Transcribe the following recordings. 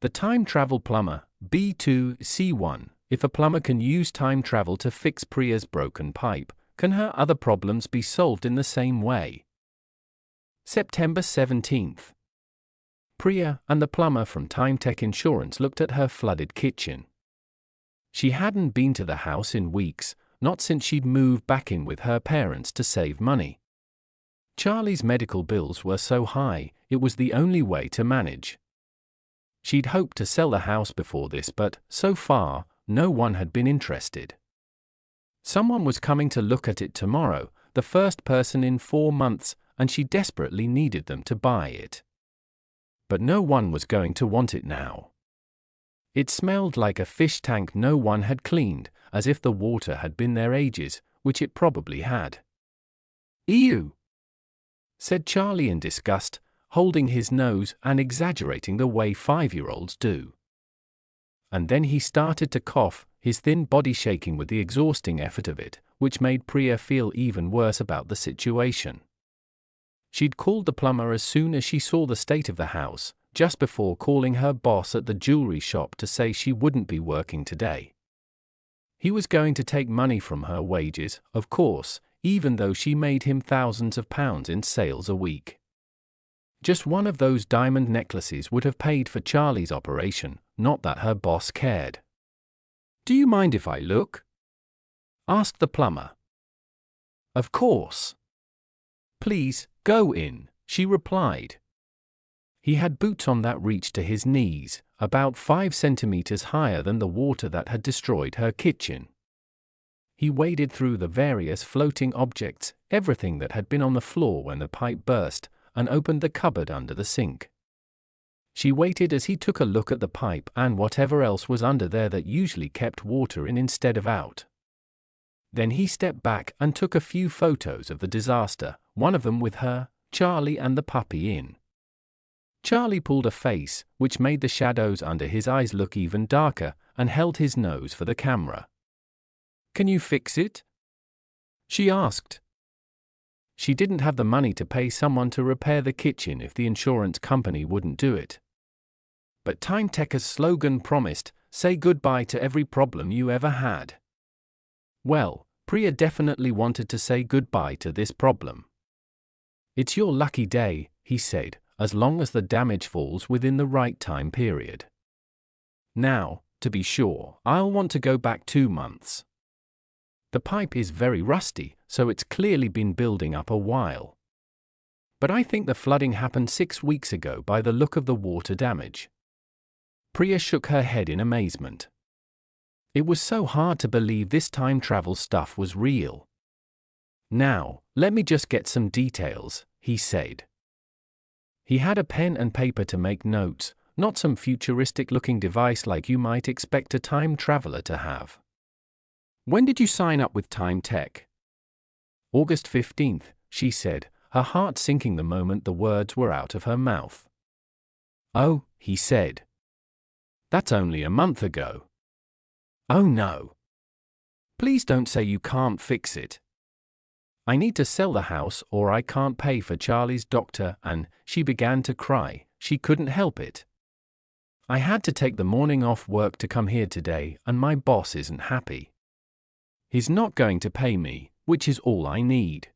The Time Travel Plumber, B2C1. If a plumber can use time travel to fix Priya's broken pipe, can her other problems be solved in the same way? September 17th. Priya and the plumber from TimeTech Insurance looked at her flooded kitchen. She hadn't been to the house in weeks, not since she'd moved back in with her parents to save money. Charlie's medical bills were so high, it was the only way to manage. She'd hoped to sell the house before this, but, so far, no one had been interested. Someone was coming to look at it tomorrow, the first person in 4 months, and she desperately needed them to buy it. But no one was going to want it now. It smelled like a fish tank no one had cleaned, as if the water had been there ages, which it probably had. "Ew!" said Charlie in disgust, holding his nose and exaggerating the way 5-year-olds do. And then he started to cough, his thin body shaking with the exhausting effort of it, which made Priya feel even worse about the situation. She'd called the plumber as soon as she saw the state of the house, just before calling her boss at the jewelry shop to say she wouldn't be working today. He was going to take money from her wages, of course, even though she made him thousands of pounds in sales a week. Just one of those diamond necklaces would have paid for Charlie's operation, not that her boss cared. "Do you mind if I look?" asked the plumber. "Of course. Please, go in," she replied. He had boots on that reached to his knees, about 5 centimeters higher than the water that had destroyed her kitchen. He waded through the various floating objects, everything that had been on the floor when the pipe burst, and opened the cupboard under the sink. She waited as he took a look at the pipe and whatever else was under there that usually kept water in instead of out. Then he stepped back and took a few photos of the disaster, one of them with her, Charlie and the puppy in. Charlie pulled a face, which made the shadows under his eyes look even darker, and held his nose for the camera. "Can you fix it?" she asked. She didn't have the money to pay someone to repair the kitchen if the insurance company wouldn't do it. But TimeTech's slogan promised, "Say goodbye to every problem you ever had." Well, Priya definitely wanted to say goodbye to this problem. "It's your lucky day," he said, "as long as the damage falls within the right time period. Now, to be sure, I'll want to go back 2 months. The pipe is very rusty, so it's clearly been building up a while. But I think the flooding happened 6 weeks ago by the look of the water damage." Priya shook her head in amazement. It was so hard to believe this time travel stuff was real. "Now, let me just get some details," he said. He had a pen and paper to make notes, not some futuristic-looking device like you might expect a time traveler to have. "When did you sign up with TimeTech?" "August 15th, she said, her heart sinking the moment the words were out of her mouth. "Oh," he said. "That's only a month ago." "Oh no. Please don't say you can't fix it. I need to sell the house or I can't pay for Charlie's doctor," and she began to cry. She couldn't help it. "I had to take the morning off work to come here today, and my boss isn't happy. He's not going to pay me, which is all I need."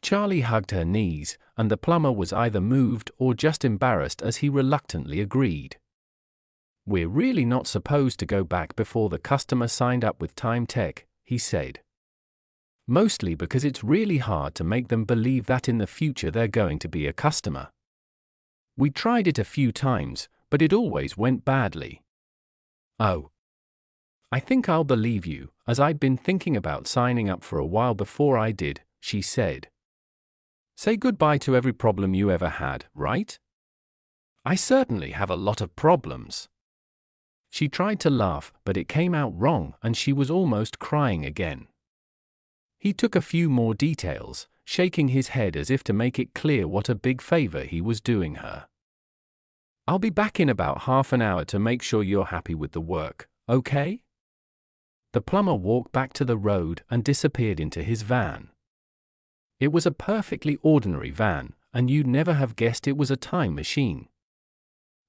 Charlie hugged her knees, and the plumber was either moved or just embarrassed as he reluctantly agreed. "We're really not supposed to go back before the customer signed up with TimeTech," he said. "Mostly because it's really hard to make them believe that in the future they're going to be a customer. We tried it a few times, but it always went badly." "Oh. I think I'll believe you, as I'd been thinking about signing up for a while before I did," she said. "Say goodbye to every problem you ever had, right? I certainly have a lot of problems." She tried to laugh, but it came out wrong and she was almost crying again. He took a few more details, shaking his head as if to make it clear what a big favor he was doing her. "I'll be back in about half an hour to make sure you're happy with the work, okay?" The plumber walked back to the road and disappeared into his van. It was a perfectly ordinary van, and you'd never have guessed it was a time machine.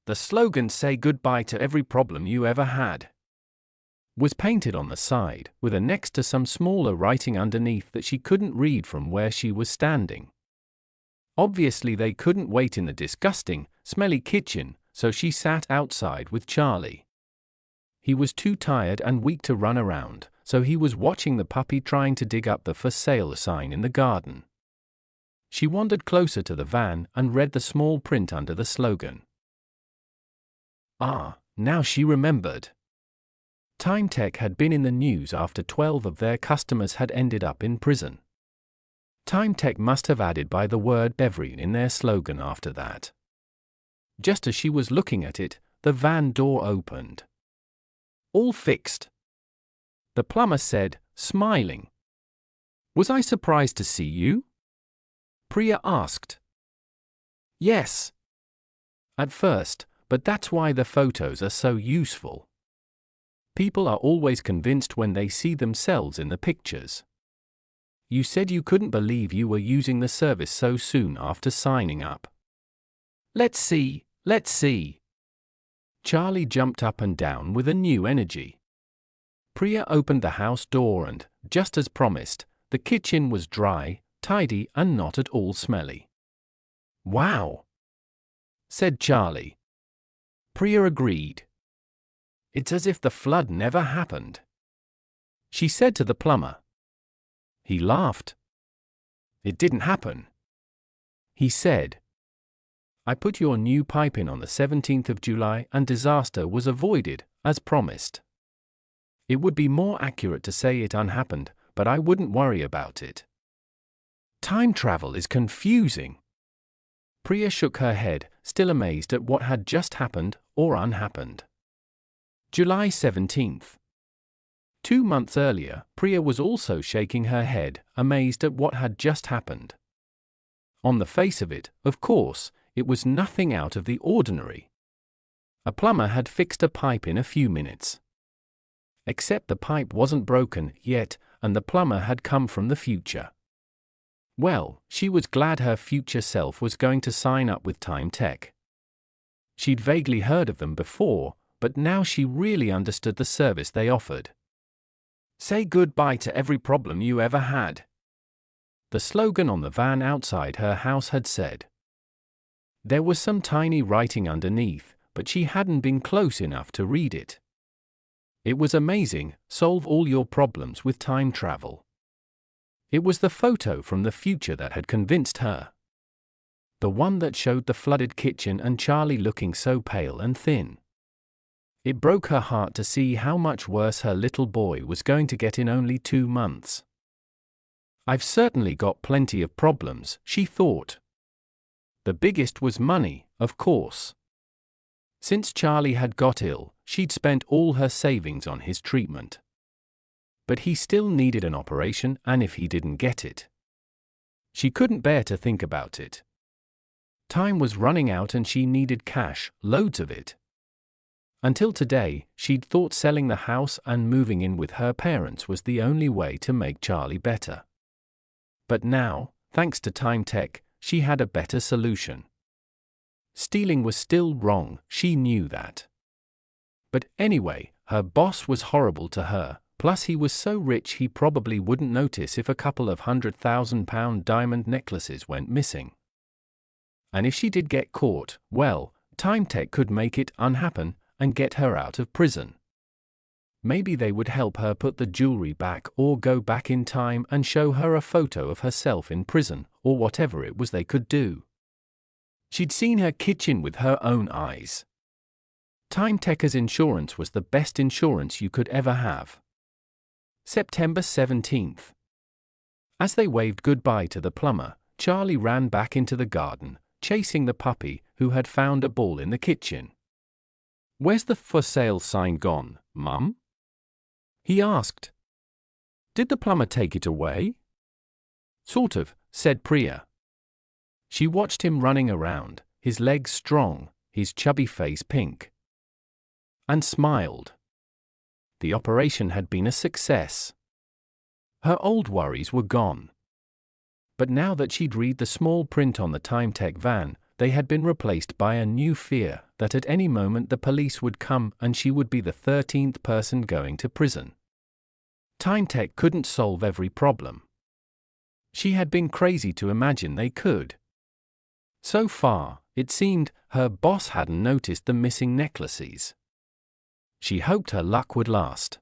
The slogan "Say goodbye to every problem you ever had" was painted on the side, with a next to some smaller writing underneath that she couldn't read from where she was standing. Obviously they couldn't wait in the disgusting, smelly kitchen, so she sat outside with Charlie. He was too tired and weak to run around, so he was watching the puppy trying to dig up the "For Sale" sign in the garden. She wandered closer to the van and read the small print under the slogan. Now she remembered. TimeTech had been in the news after 12 of their customers had ended up in prison. TimeTech must have added by the word "every" in their slogan after that. Just as she was looking at it, the van door opened. "All fixed," the plumber said, smiling. "Was I surprised to see you?" Priya asked. "Yes. At first, but that's why the photos are so useful. People are always convinced when they see themselves in the pictures. You said you couldn't believe you were using the service so soon after signing up." Let's see. Charlie jumped up and down with a new energy. Priya opened the house door and, just as promised, the kitchen was dry, tidy and not at all smelly. "Wow," said Charlie. Priya agreed. "It's as if the flood never happened," she said to the plumber. He laughed. "It didn't happen," he said. "I put your new pipe in on the 17th of July and disaster was avoided, as promised. It would be more accurate to say it unhappened, but I wouldn't worry about it." Time travel is confusing. Priya shook her head, still amazed at what had just happened or unhappened. July 17th. 2 months earlier, Priya was also shaking her head, amazed at what had just happened. On the face of it, of course, it was nothing out of the ordinary. A plumber had fixed a pipe in a few minutes. Except the pipe wasn't broken yet, and the plumber had come from the future. Well, she was glad her future self was going to sign up with TimeTech. She'd vaguely heard of them before, but now she really understood the service they offered. "Say goodbye to every problem you ever had," the slogan on the van outside her house had said. There was some tiny writing underneath, but she hadn't been close enough to read it. It was amazing, solve all your problems with time travel. It was the photo from the future that had convinced her. The one that showed the flooded kitchen and Charlie looking so pale and thin. It broke her heart to see how much worse her little boy was going to get in only 2 months. "I've certainly got plenty of problems," she thought. The biggest was money, of course. Since Charlie had got ill, she'd spent all her savings on his treatment. But he still needed an operation, and if he didn't get it, she couldn't bear to think about it. Time was running out and she needed cash, loads of it. Until today, she'd thought selling the house and moving in with her parents was the only way to make Charlie better. But now, thanks to TimeTech, she had a better solution. Stealing was still wrong, she knew that. But anyway, her boss was horrible to her, plus he was so rich he probably wouldn't notice if a couple of £100,000 diamond necklaces went missing. And if she did get caught, well, TimeTech could make it unhappen and get her out of prison. Maybe they would help her put the jewelry back or go back in time and show her a photo of herself in prison, or whatever it was they could do. She'd seen her kitchen with her own eyes. TimeTech's insurance was the best insurance you could ever have. September 17th. As they waved goodbye to the plumber, Charlie ran back into the garden, chasing the puppy, who had found a ball in the kitchen. "Where's the for sale sign gone, Mum?" he asked. "Did the plumber take it away?" "Sort of," said Priya. She watched him running around, his legs strong, his chubby face pink, and smiled. The operation had been a success. Her old worries were gone. But now that she'd read the small print on the TimeTech van, they had been replaced by a new fear that at any moment the police would come and she would be the 13th person going to prison. TimeTech couldn't solve every problem. She had been crazy to imagine they could. So far, it seemed, her boss hadn't noticed the missing necklaces. She hoped her luck would last.